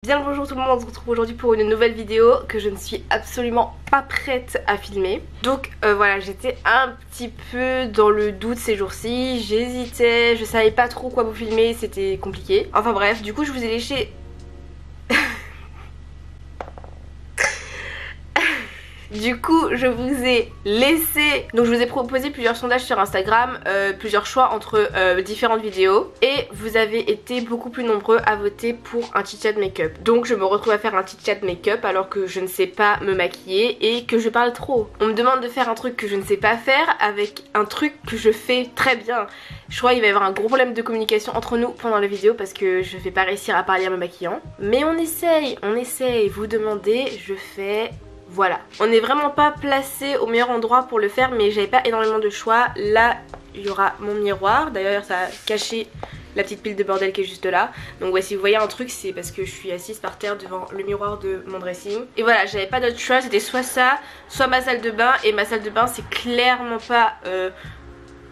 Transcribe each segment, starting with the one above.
Bien le bonjour tout le monde, on se retrouve aujourd'hui pour une nouvelle vidéo que je ne suis absolument pas prête à filmer. Donc voilà, j'étais un petit peu dans le doute ces jours-ci, j'hésitais, je savais pas trop quoi vous filmer, c'était compliqué. Enfin bref, du coup je vous ai léché... Du coup je vous ai laissé, donc je vous ai proposé plusieurs sondages sur Instagram, plusieurs choix entre différentes vidéos. Et vous avez été beaucoup plus nombreux à voter pour un chit-chat make-up. Donc je me retrouve à faire un chit-chat make-up alors que je ne sais pas me maquiller et que je parle trop. On me demande de faire un truc que je ne sais pas faire avec un truc que je fais très bien. Je crois qu'il va y avoir un gros problème de communication entre nous pendant la vidéo parce que je vais pas réussir à parler en me maquillant. Mais on essaye, vous demandez, je fais... Voilà, on n'est vraiment pas placé au meilleur endroit pour le faire, mais j'avais pas énormément de choix. Là, il y aura mon miroir. D'ailleurs, ça a caché la petite pile de bordel qui est juste là. Donc ouais, si vous voyez un truc, c'est parce que je suis assise par terre devant le miroir de mon dressing. Et voilà, j'avais pas d'autre choix, c'était soit ça, soit ma salle de bain. Et ma salle de bain, c'est clairement pas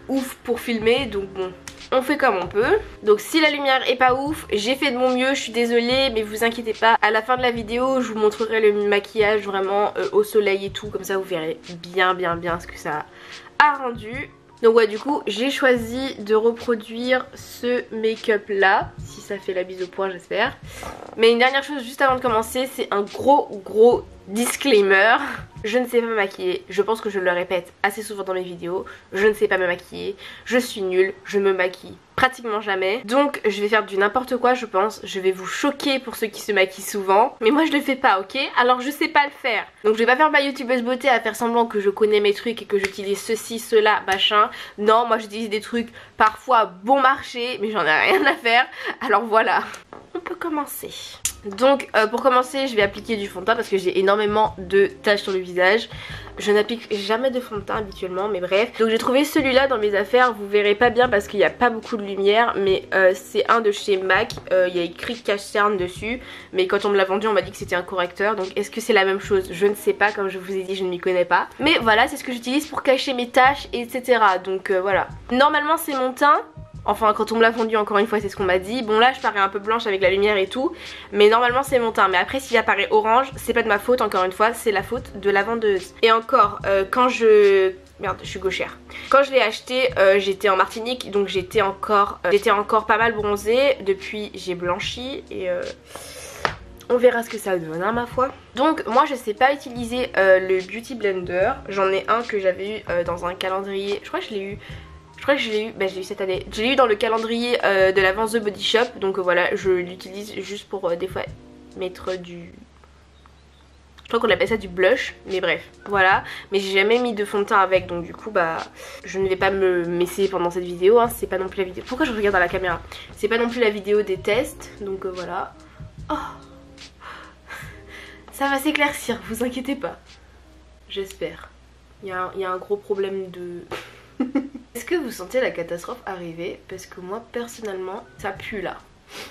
ouf pour filmer, donc bon... On fait comme on peut. Donc si la lumière est pas ouf, j'ai fait de mon mieux, je suis désolée, mais vous inquiétez pas. À la fin de la vidéo, je vous montrerai le maquillage vraiment au soleil et tout. Comme ça vous verrez bien ce que ça a rendu. Donc ouais, du coup j'ai choisi de reproduire ce make-up là. Si ça fait la bise au point, j'espère. Mais une dernière chose juste avant de commencer, c'est un gros disclaimer. Je ne sais pas me maquiller, je pense que je le répète assez souvent dans mes vidéos. Je ne sais pas me maquiller, je suis nulle, je me maquille pratiquement jamais. Donc je vais faire du n'importe quoi je pense. Je vais vous choquer pour ceux qui se maquillent souvent. Mais moi je le fais pas, ok? Alors je sais pas le faire. Donc je vais pas faire ma youtubeuse beauté à faire semblant que je connais mes trucs et que j'utilise ceci, cela, machin. Non, moi j'utilise des trucs parfois bon marché, mais j'en ai rien à faire. Alors voilà, on peut commencer. Donc pour commencer je vais appliquer du fond de teint parce que j'ai énormément de taches sur le visage. Je n'applique jamais de fond de teint habituellement, mais bref. Donc j'ai trouvé celui-là dans mes affaires, vous verrez pas bien parce qu'il n'y a pas beaucoup de lumière. Mais c'est un de chez MAC, il y a écrit cache cerne dessus. Mais quand on me l'a vendu on m'a dit que c'était un correcteur. Donc est-ce que c'est la même chose? Je ne sais pas, comme je vous ai dit je ne m'y connais pas. Mais voilà, c'est ce que j'utilise pour cacher mes taches etc. Donc voilà. Normalement c'est mon teint. Enfin quand on me l'a vendu, encore une fois c'est ce qu'on m'a dit. Bon là je parais un peu blanche avec la lumière et tout, mais normalement c'est mon teint. Mais après s'il apparaît orange, c'est pas de ma faute, encore une fois, c'est la faute de la vendeuse. Et encore quand je... Merde, je suis gauchère. Quand je l'ai acheté, j'étais en Martinique, donc j'étais encore pas mal bronzée. Depuis j'ai blanchi et... on verra ce que ça donne, hein, ma foi. Donc moi je sais pas utiliser le Beauty Blender. J'en ai un que j'avais eu dans un calendrier. Je crois que je l'ai eu cette année. Je l'ai eu dans le calendrier de la vente The Body Shop. Donc voilà, je l'utilise juste pour des fois mettre du... Je crois qu'on appelle ça du blush, mais bref, voilà. Mais j'ai jamais mis de fond de teint avec, donc du coup bah je ne vais pas m'essayer pendant cette vidéo, hein. C'est pas non plus la vidéo... Pourquoi je regarde à la caméra? C'est pas non plus la vidéo des tests, donc voilà. Oh, ça va s'éclaircir, vous inquiétez pas. J'espère. Il y a un gros problème de... Est-ce que vous sentez la catastrophe arriver? Parce que moi personnellement ça pue là.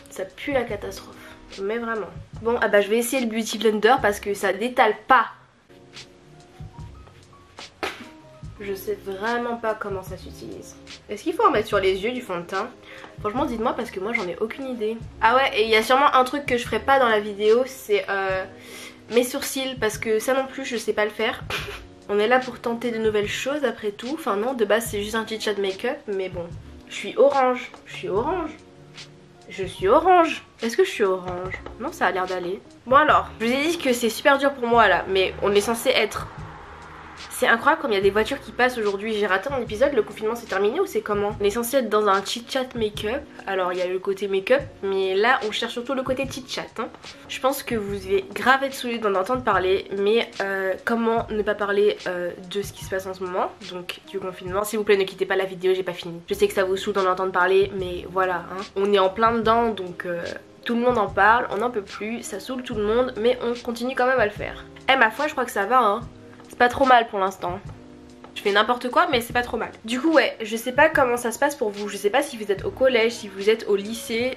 Ça pue la catastrophe. Mais vraiment. Bon ah bah je vais essayer le Beauty Blender parce que ça n'étale pas. Je sais vraiment pas comment ça s'utilise. Est-ce qu'il faut en mettre sur les yeux du fond de teint? Franchement dites-moi parce que moi j'en ai aucune idée. Ah ouais, et il y a sûrement un truc que je ferai pas dans la vidéo, c'est mes sourcils, parce que ça non plus je sais pas le faire. On est là pour tenter de nouvelles choses après tout. Enfin non, de base c'est juste un petit chat de make-up. Mais bon, je suis orange. Est-ce que je suis orange? Non, ça a l'air d'aller. Bon alors, je vous ai dit que c'est super dur pour moi là. Mais on est censé être... C'est incroyable comme il y a des voitures qui passent aujourd'hui. J'ai raté mon épisode, le confinement c'est terminé ou c'est comment? On est censé être dans un chit-chat make-up. Alors il y a le côté make-up, mais là on cherche surtout le côté chit-chat, hein. Je pense que vous allez grave être saoulés d'en entendre parler. Mais comment ne pas parler de ce qui se passe en ce moment, donc du confinement. S'il vous plaît ne quittez pas la vidéo, j'ai pas fini. Je sais que ça vous saoule d'en entendre parler, mais voilà, hein. On est en plein dedans, donc tout le monde en parle, on n'en peut plus, ça saoule tout le monde, mais on continue quand même à le faire. Eh ma foi je crois que ça va, hein. Pas trop mal pour l'instant. Je fais n'importe quoi mais c'est pas trop mal. Du coup ouais, je sais pas comment ça se passe pour vous. Je sais pas si vous êtes au collège, si vous êtes au lycée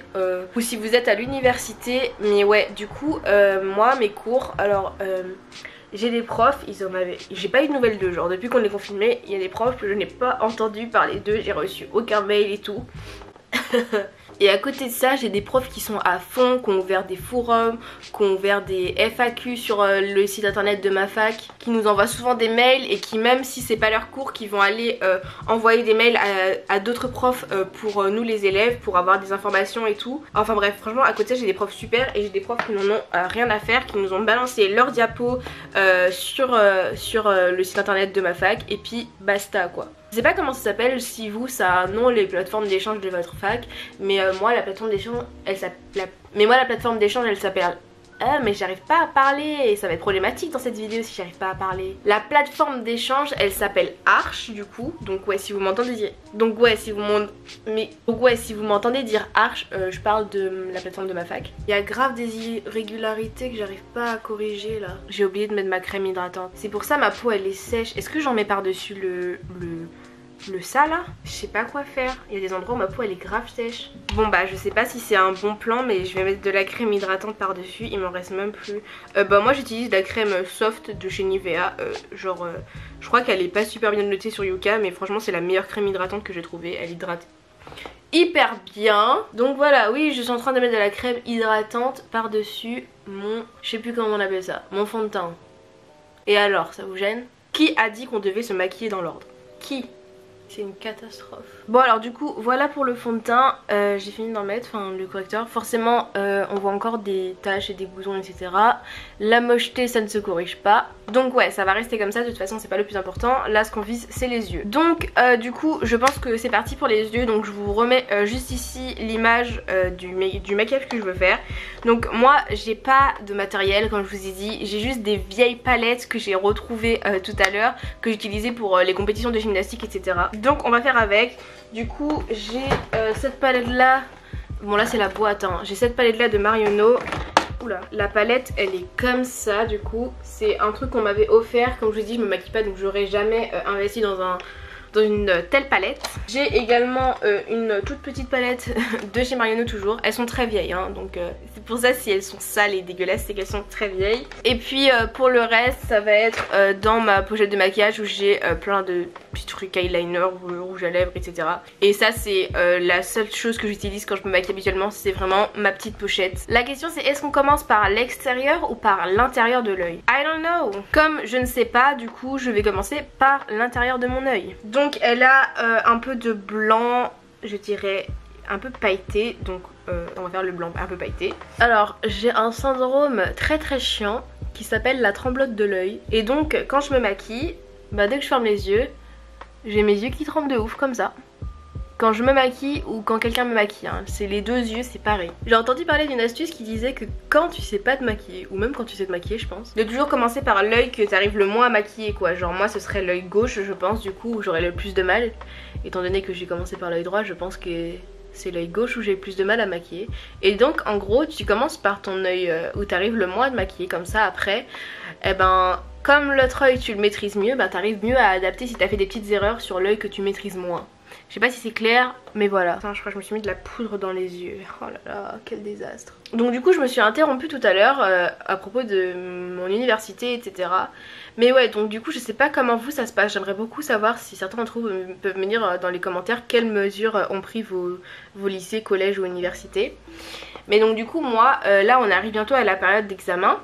ou si vous êtes à l'université. Mais ouais, du coup moi mes cours, alors j'ai des profs, ils en avaient... J'ai pas eu de nouvelles d'eux, genre depuis qu'on est confiné, il y a des profs que je n'ai pas entendu parler d'eux. J'ai reçu aucun mail et tout. Et à côté de ça, j'ai des profs qui sont à fond, qui ont ouvert des forums, qui ont ouvert des FAQ sur le site internet de ma fac, qui nous envoient souvent des mails et qui, même si c'est pas leur cours, qui vont aller envoyer des mails à d'autres profs pour nous les élèves, pour avoir des informations et tout. Enfin bref, franchement à côté de ça j'ai des profs super et j'ai des profs qui n'en ont rien à faire, qui nous ont balancé leurs diapos sur le site internet de ma fac et puis basta quoi. Je sais pas comment ça s'appelle, si vous ça a un nom les plateformes d'échange de votre fac, mais moi la plateforme d'échange elle s'appelle ah mais j'arrive pas à parler et ça va être problématique dans cette vidéo si j'arrive pas à parler. La plateforme d'échange elle s'appelle Arch du coup, donc ouais si vous m'entendez dire si vous m'entendez dire Arch, je parle de la plateforme de ma fac. Il y a grave des irrégularités que j'arrive pas à corriger là. J'ai oublié de mettre ma crème hydratante. C'est pour ça ma peau elle est sèche. Est-ce que j'en mets par dessus le ça là, je sais pas quoi faire. Il y a des endroits où ma peau elle est grave sèche. Bon bah je sais pas si c'est un bon plan, mais je vais mettre de la crème hydratante par dessus. Il m'en reste même plus. Bah moi j'utilise la crème soft de chez Nivea. Je crois qu'elle est pas super bien notée sur Yuka, mais franchement c'est la meilleure crème hydratante que j'ai trouvée. Elle hydrate hyper bien. Donc voilà, oui je suis en train de mettre de la crème hydratante par dessus mon, je sais plus comment on appelle ça, mon fond de teint. Et alors ça vous gêne? Qui a dit qu'on devait se maquiller dans l'ordre? Qui? C'est une catastrophe. Bon alors du coup voilà pour le fond de teint, j'ai fini d'en mettre, enfin le correcteur. Forcément on voit encore des taches et des boutons etc. La mocheté ça ne se corrige pas. Donc ouais ça va rester comme ça, de toute façon c'est pas le plus important. Là ce qu'on vise c'est les yeux. Donc du coup je pense que c'est parti pour les yeux. Donc je vous remets juste ici l'image du maquillage que je veux faire. Donc moi j'ai pas de matériel comme je vous ai dit. J'ai juste des vieilles palettes que j'ai retrouvées tout à l'heure, que j'utilisais pour les compétitions de gymnastique etc. Donc on va faire avec. Du coup j'ai cette palette là. Bon là c'est la boîte hein. J'ai cette palette là de Marionneau. Oula, la palette elle est comme ça du coup. C'est un truc qu'on m'avait offert. Comme je vous dis je me maquille pas donc j'aurais jamais investi dans une telle palette. J'ai également une toute petite palette de chez Marionneau toujours. Elles sont très vieilles hein, donc c'est pour ça si elles sont sales et dégueulasses c'est qu'elles sont très vieilles. Et puis pour le reste ça va être dans ma pochette de maquillage où j'ai plein de petits trucs eyeliner, rouge à lèvres etc. Et ça c'est la seule chose que j'utilise quand je me maquille habituellement, c'est vraiment ma petite pochette. La question c'est est-ce qu'on commence par l'extérieur ou par l'intérieur de l'œil? I don't know. Comme je ne sais pas du coup je vais commencer par l'intérieur de mon œil. Donc elle a un peu de blanc, je dirais un peu pailleté, donc on va faire le blanc un peu pailleté. Alors j'ai un syndrome très très chiant qui s'appelle la tremblote de l'œil. Et donc quand je me maquille, bah dès que je ferme les yeux, j'ai mes yeux qui tremblent de ouf comme ça. Quand je me maquille ou quand quelqu'un me maquille hein, c'est les deux yeux c'est pareil. J'ai entendu parler d'une astuce qui disait que quand tu sais pas te maquiller, ou même quand tu sais te maquiller je pense, de toujours commencer par l'œil que t'arrives le moins à maquiller quoi. Genre moi ce serait l'œil gauche je pense du coup où j'aurais le plus de mal. Étant donné que j'ai commencé par l'œil droit je pense que c'est l'œil gauche où j'ai le plus de mal à maquiller. Et donc en gros tu commences par ton œil où t'arrives le moins à te maquiller, comme ça après eh ben comme l'autre œil tu le maîtrises mieux, bah t'arrives mieux à adapter si t'as fait des petites erreurs sur l'œil que tu maîtrises moins. Je sais pas si c'est clair mais voilà. Attends, je crois que je me suis mis de la poudre dans les yeux. Oh là là quel désastre. Donc du coup je me suis interrompue tout à l'heure à propos de mon université etc. Mais ouais donc du coup je sais pas comment vous ça se passe. J'aimerais beaucoup savoir si certains d'entre vous peuvent me dire dans les commentaires quelles mesures ont pris vos lycées, collèges ou universités. Mais donc du coup moi là on arrive bientôt à la période d'examen.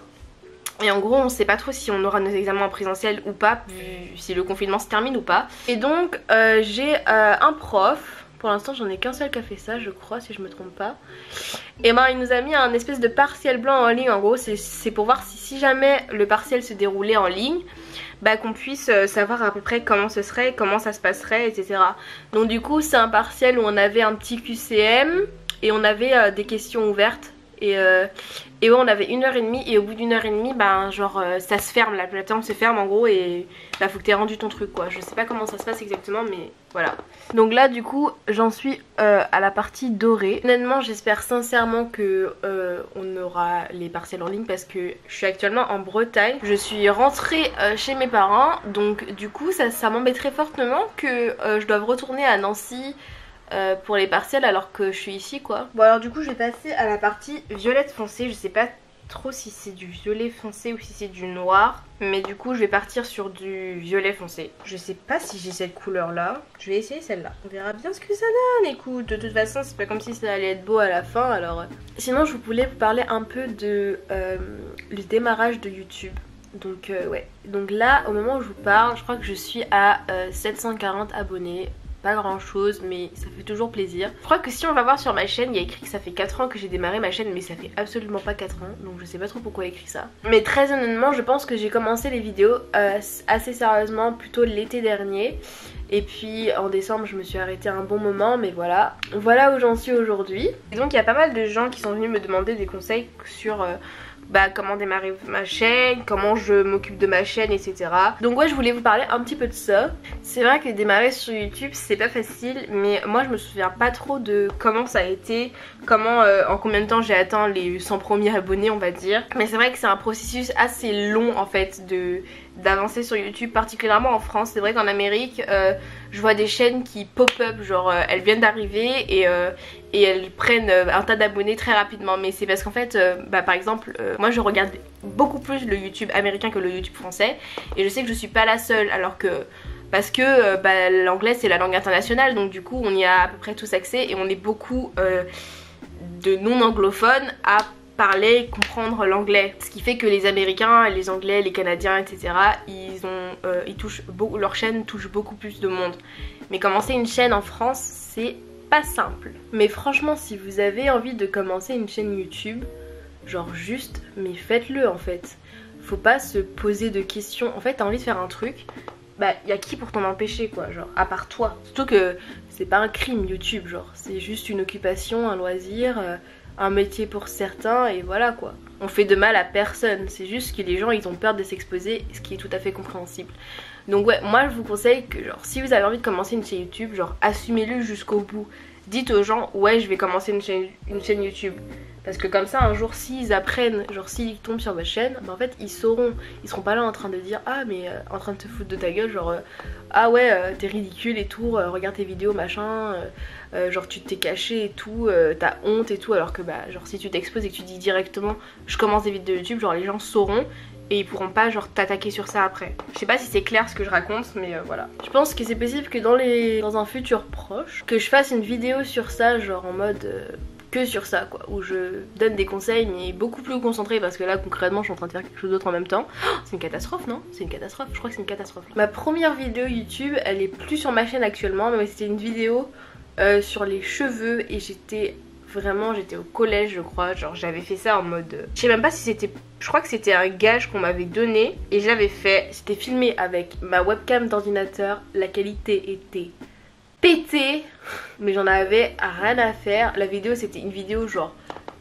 Et en gros on sait pas trop si on aura nos examens en présentiel ou pas, vu si le confinement se termine ou pas. Et donc j'ai un prof, pour l'instant j'en ai qu'un seul qui a fait ça je crois si je me trompe pas. Et ben il nous a mis un espèce de partiel blanc en ligne. En gros c'est pour voir si jamais le partiel se déroulait en ligne, bah qu'on puisse savoir à peu près comment ce serait, comment ça se passerait etc. Donc du coup c'est un partiel où on avait un petit QCM et on avait des questions ouvertes. Et ouais on avait 1h30 et au bout d'1h30 ben genre ça se ferme, la plateforme se ferme en gros et bah faut que t'aies rendu ton truc quoi. Je sais pas comment ça se passe exactement mais voilà. Donc là du coup j'en suis à la partie dorée. Honnêtement j'espère sincèrement que on aura les partiels en ligne parce que je suis actuellement en Bretagne. Je suis rentrée chez mes parents donc du coup ça m'embêterait fortement que je doive retourner à Nancy pour les partiels alors que je suis ici quoi. Bon alors du coup je vais passer à la partie violette foncé, je sais pas trop si c'est du violet foncé ou si c'est du noir. Mais du coup je vais partir sur du violet foncé. Je sais pas si j'ai cette couleur là. Je vais essayer celle-là. On verra bien ce que ça donne. Écoute, de toute façon c'est pas comme si ça allait être beau à la fin alors. Sinon je voulais vous parler un peu de le démarrage de YouTube. Donc ouais. Donc là au moment où je vous parle, je crois que je suis à 740 abonnés. Pas grand chose mais ça fait toujours plaisir. Je crois que si on va voir sur ma chaîne, il y a écrit que ça fait 4 ans que j'ai démarré ma chaîne, mais ça fait absolument pas 4 ans, donc je sais pas trop pourquoi il y a écrit ça. Mais très honnêtement je pense que j'ai commencé les vidéos assez sérieusement plutôt l'été dernier. Et puis en décembre je me suis arrêtée un bon moment, mais voilà. Voilà où j'en suis aujourd'hui. Et donc il y a pas mal de gens qui sont venus me demander des conseils sur comment démarrer ma chaîne, comment je m'occupe de ma chaîne, etc. Donc ouais, je voulais vous parler un petit peu de ça. C'est vrai que démarrer sur YouTube c'est pas facile, mais moi je me souviens pas trop de comment ça a été, comment en combien de temps j'ai atteint les 100 premiers abonnés on va dire. Mais c'est vrai que c'est un processus assez long en fait d'avancer sur YouTube, particulièrement en France. C'est vrai qu'en Amérique je vois des chaînes qui pop-up, genre elles viennent d'arriver et elles prennent un tas d'abonnés très rapidement. Mais c'est parce qu'en fait par exemple moi je regarde beaucoup plus le YouTube américain que le YouTube français, et je sais que je suis pas la seule, alors que parce que l'anglais c'est la langue internationale, donc du coup on y a à peu près tous accès et on est beaucoup de non anglophones à parler, comprendre l'anglais. Ce qui fait que les Américains, les Anglais, les Canadiens, etc. ils touchent beaucoup, leur chaîne touche beaucoup plus de monde. Mais commencer une chaîne en France, c'est pas simple. Mais franchement, si vous avez envie de commencer une chaîne YouTube, genre juste, mais faites-le en fait. Faut pas se poser de questions. En fait, t'as envie de faire un truc, y a qui pour t'en empêcher quoi, genre, à part toi. Surtout que c'est pas un crime YouTube, genre, c'est juste une occupation, un loisir, un métier pour certains et voilà quoi. On fait de mal à personne, c'est juste que les gens ils ont peur de s'exposer, ce qui est tout à fait compréhensible. Donc ouais, moi je vous conseille que genre si vous avez envie de commencer une chaîne YouTube, genre assumez-le jusqu'au bout. Dites aux gens ouais je vais commencer une chaîne YouTube. Parce que comme ça un jour s'ils apprennent, genre s'ils tombent sur votre chaîne, en fait ils sauront, ils seront pas là en train de dire ah mais en train de te foutre de ta gueule, genre ah ouais t'es ridicule et tout, regarde tes vidéos machin, genre tu t'es caché et tout, t'as honte et tout, alors que genre si tu t'exposes et que tu dis directement je commence des vidéos YouTube, genre les gens sauront et ils pourront pas genre t'attaquer sur ça après. Je sais pas si c'est clair ce que je raconte, mais voilà. Je pense que c'est possible que dans un futur proche, que je fasse une vidéo sur ça, genre en mode que sur ça quoi, où je donne des conseils mais beaucoup plus concentrés, parce que là concrètement je suis en train de faire quelque chose d'autre en même temps. Oh, c'est une catastrophe non? C'est une catastrophe, je crois que c'est une catastrophe. Ma première vidéo YouTube elle est plus sur ma chaîne actuellement, mais c'était une vidéo sur les cheveux et j'étais au collège je crois, genre j'avais fait ça en mode je sais même pas si c'était, je crois que c'était un gage qu'on m'avait donné et je l'avais fait, c'était filmé avec ma webcam d'ordinateur, la qualité était pété, mais j'en avais rien à faire. La vidéo c'était une vidéo genre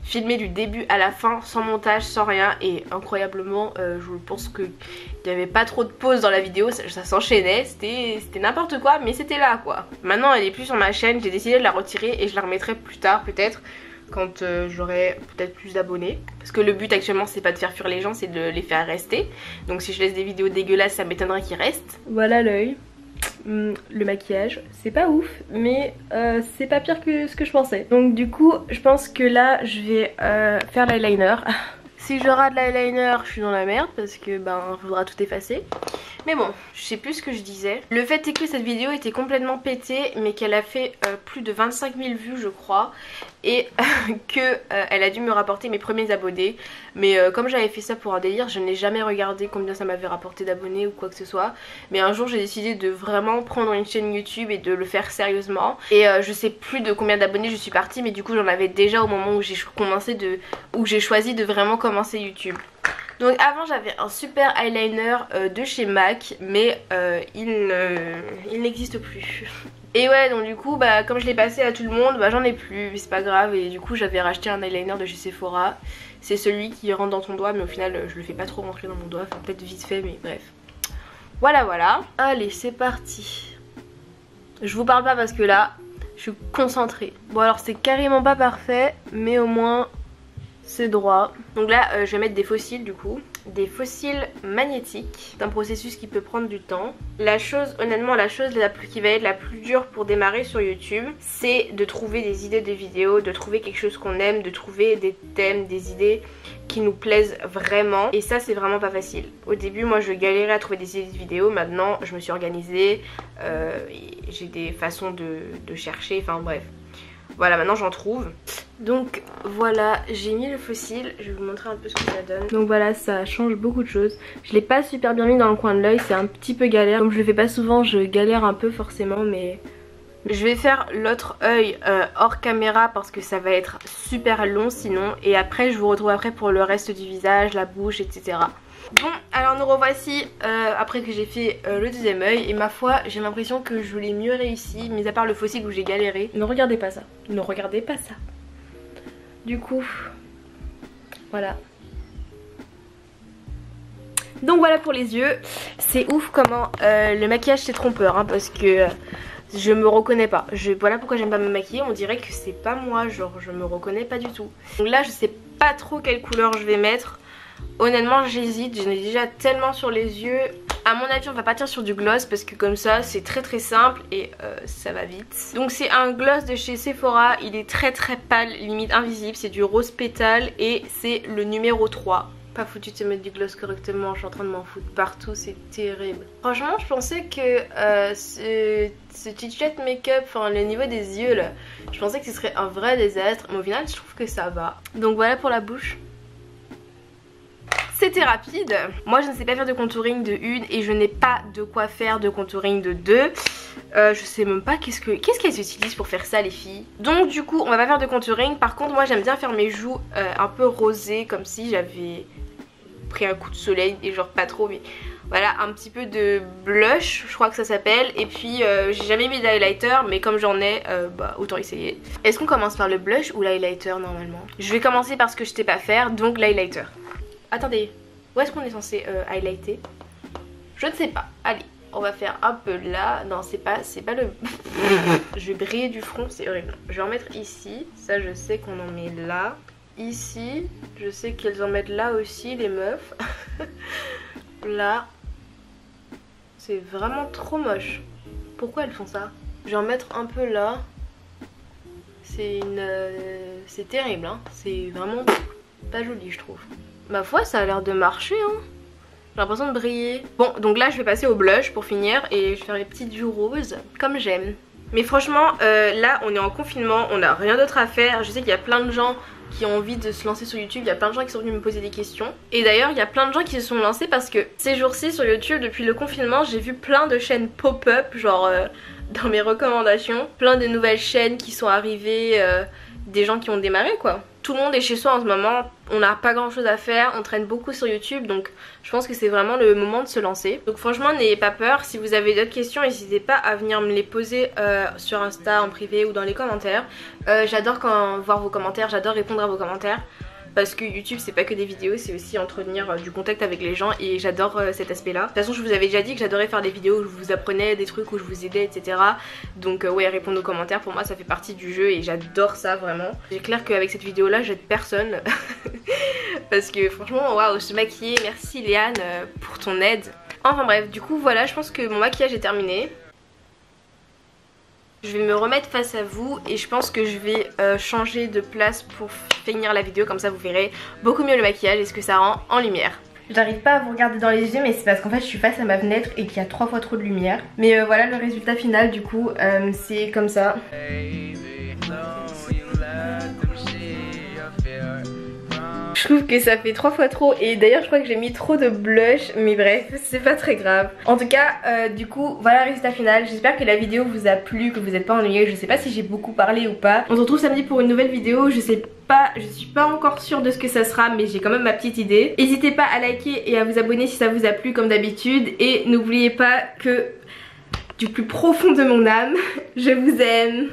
filmée du début à la fin, sans montage, sans rien, et incroyablement je pense qu'il n'y avait pas trop de pause dans la vidéo, ça s'enchaînait, c'était n'importe quoi, mais c'était là quoi. Maintenant elle est plus sur ma chaîne, j'ai décidé de la retirer et je la remettrai plus tard peut-être, quand j'aurai peut-être plus d'abonnés, parce que le but actuellement c'est pas de faire fuir les gens, c'est de les faire rester. Donc si je laisse des vidéos dégueulasses ça m'étonnerait qu'ils restent. Voilà l'œil. Le maquillage c'est pas ouf, mais c'est pas pire que ce que je pensais. Donc du coup je pense que là je vais faire l'eyeliner. Si je rate l'eyeliner je suis dans la merde parce que faudra tout effacer. Mais bon, je sais plus ce que je disais. Le fait est que cette vidéo était complètement pétée, mais qu'elle a fait plus de 25 000 vues je crois, et que elle a dû me rapporter mes premiers abonnés. Mais comme j'avais fait ça pour un délire, je n'ai jamais regardé combien ça m'avait rapporté d'abonnés ou quoi que ce soit. Mais un jour j'ai décidé de vraiment prendre une chaîne YouTube et de le faire sérieusement. Et je sais plus de combien d'abonnés je suis partie, mais du coup j'en avais déjà au moment où j'ai choisi de vraiment commencer YouTube. Donc avant j'avais un super eyeliner de chez MAC, mais il n'existe plus. Et ouais, donc du coup comme je l'ai passé à tout le monde, j'en ai plus, c'est pas grave. Et du coup j'avais racheté un eyeliner de chez Sephora. C'est celui qui rentre dans ton doigt, mais au final je le fais pas trop rentrer dans mon doigt, enfin peut-être vite fait, mais bref. Voilà. Allez c'est parti. Je vous parle pas parce que là je suis concentrée. Bon alors c'est carrément pas parfait, mais au moins c'est droit. Donc là je vais mettre des fossiles du coup, des fossiles magnétiques. C'est un processus qui peut prendre du temps. La chose, honnêtement la chose qui va être la plus dure pour démarrer sur YouTube, c'est de trouver des idées de vidéos, de trouver quelque chose qu'on aime, de trouver des thèmes, des idées qui nous plaisent vraiment. Et ça c'est vraiment pas facile. Au début moi je galérais à trouver des idées de vidéos, maintenant je me suis organisée, j'ai des façons de chercher, enfin bref. Voilà, maintenant j'en trouve. Donc voilà, j'ai mis le fossile, je vais vous montrer un peu ce que ça donne. Donc voilà, ça change beaucoup de choses. Je l'ai pas super bien mis dans le coin de l'œil, c'est un petit peu galère. Comme je le fais pas souvent, je galère un peu forcément, mais je vais faire l'autre œil hors caméra parce que ça va être super long sinon. Et après je vous retrouve après pour le reste du visage, la bouche, etc. Bon, alors nous revoici après que j'ai fait le deuxième œil. Et ma foi, j'ai l'impression que je l'ai mieux réussi, mis à part le fossile où j'ai galéré. Ne regardez pas ça, ne regardez pas ça. Du coup, voilà. Donc voilà pour les yeux. C'est ouf comment le maquillage c'est trompeur hein, parce que je me reconnais pas. Voilà pourquoi j'aime pas me maquiller, on dirait que c'est pas moi, genre je me reconnais pas du tout. Donc là je sais pas trop quelle couleur je vais mettre. Honnêtement j'hésite, j'en ai déjà tellement sur les yeux. À mon avis on va partir sur du gloss parce que comme ça c'est très simple et ça va vite. Donc c'est un gloss de chez Sephora, il est très pâle, limite invisible, c'est du rose pétale et c'est le numéro 3. Pas foutu de se mettre du gloss correctement, je suis en train de m'en foutre partout, c'est terrible. Franchement je pensais que ce chit-chat make-up, enfin le niveau des yeux là, je pensais que ce serait un vrai désastre, mais au final je trouve que ça va. Donc voilà pour la bouche. C'était rapide. Moi je ne sais pas faire de contouring de 1 et je n'ai pas de quoi faire de contouring de 2. Je sais même pas qu'est-ce qu'elles utilisent pour faire ça les filles. Donc du coup on va pas faire de contouring. Par contre moi j'aime bien faire mes joues un peu rosées, comme si j'avais pris un coup de soleil et genre pas trop, mais voilà, un petit peu de blush je crois que ça s'appelle. Et puis j'ai jamais mis d'highlighter, mais comme j'en ai bah autant essayer. Est-ce qu'on commence par le blush ou l'highlighter normalement? Je vais commencer par ce que je sais pas faire, donc l'highlighter. Attendez, où est-ce qu'on est censé highlighter? Je ne sais pas. Allez, on va faire un peu là. Non, c'est pas le... Je vais briller du front, c'est horrible. Je vais en mettre ici. Ça, je sais qu'on en met là. Ici, je sais qu'elles en mettent là aussi, les meufs. Là. C'est vraiment trop moche. Pourquoi elles font ça? Je vais en mettre un peu là. C'est terrible, hein. C'est vraiment pas joli, je trouve. Ma foi ça a l'air de marcher hein. J'ai l'impression de briller. Bon donc là je vais passer au blush pour finir. Et je vais faire les petites joues roses comme j'aime. Mais franchement là on est en confinement, on n'a rien d'autre à faire. Je sais qu'il y a plein de gens qui ont envie de se lancer sur YouTube. Il y a plein de gens qui sont venus me poser des questions. Et d'ailleurs il y a plein de gens qui se sont lancés parce que ces jours-ci sur YouTube depuis le confinement j'ai vu plein de chaînes pop-up. Genre dans mes recommandations, plein de nouvelles chaînes qui sont arrivées, des gens qui ont démarré quoi. Tout le monde est chez soi en ce moment, on n'a pas grand chose à faire, on traîne beaucoup sur YouTube, donc je pense que c'est vraiment le moment de se lancer. Donc franchement n'ayez pas peur, si vous avez d'autres questions n'hésitez pas à venir me les poser sur Insta en privé ou dans les commentaires. J'adore voir vos commentaires, j'adore répondre à vos commentaires. Parce que YouTube c'est pas que des vidéos, c'est aussi entretenir du contact avec les gens et j'adore cet aspect là. De toute façon je vous avais déjà dit que j'adorais faire des vidéos où je vous apprenais des trucs, où je vous aidais etc. Donc ouais, répondre aux commentaires pour moi ça fait partie du jeu et j'adore ça vraiment. J'ai clair qu'avec cette vidéo là j'aide personne. Parce que franchement waouh, je suis maquillée, merci Léane pour ton aide. Enfin bref, du coup voilà, je pense que mon maquillage est terminé. Je vais me remettre face à vous et je pense que je vais changer de place pour finir la vidéo, comme ça vous verrez beaucoup mieux le maquillage et ce que ça rend en lumière. J'arrive pas à vous regarder dans les yeux mais c'est parce qu'en fait je suis face à ma fenêtre et qu'il y a 3 fois trop de lumière. Mais voilà le résultat final du coup, c'est comme ça. Je trouve que ça fait 3 fois trop et d'ailleurs je crois que j'ai mis trop de blush, mais bref c'est pas très grave. En tout cas du coup voilà le résultat final. J'espère que la vidéo vous a plu, que vous n'êtes pas ennuyé. Je sais pas si j'ai beaucoup parlé ou pas. On se retrouve samedi pour une nouvelle vidéo. Je suis pas encore sûre de ce que ça sera, mais j'ai quand même ma petite idée. N'hésitez pas à liker et à vous abonner si ça vous a plu comme d'habitude. Et n'oubliez pas que du plus profond de mon âme, je vous aime.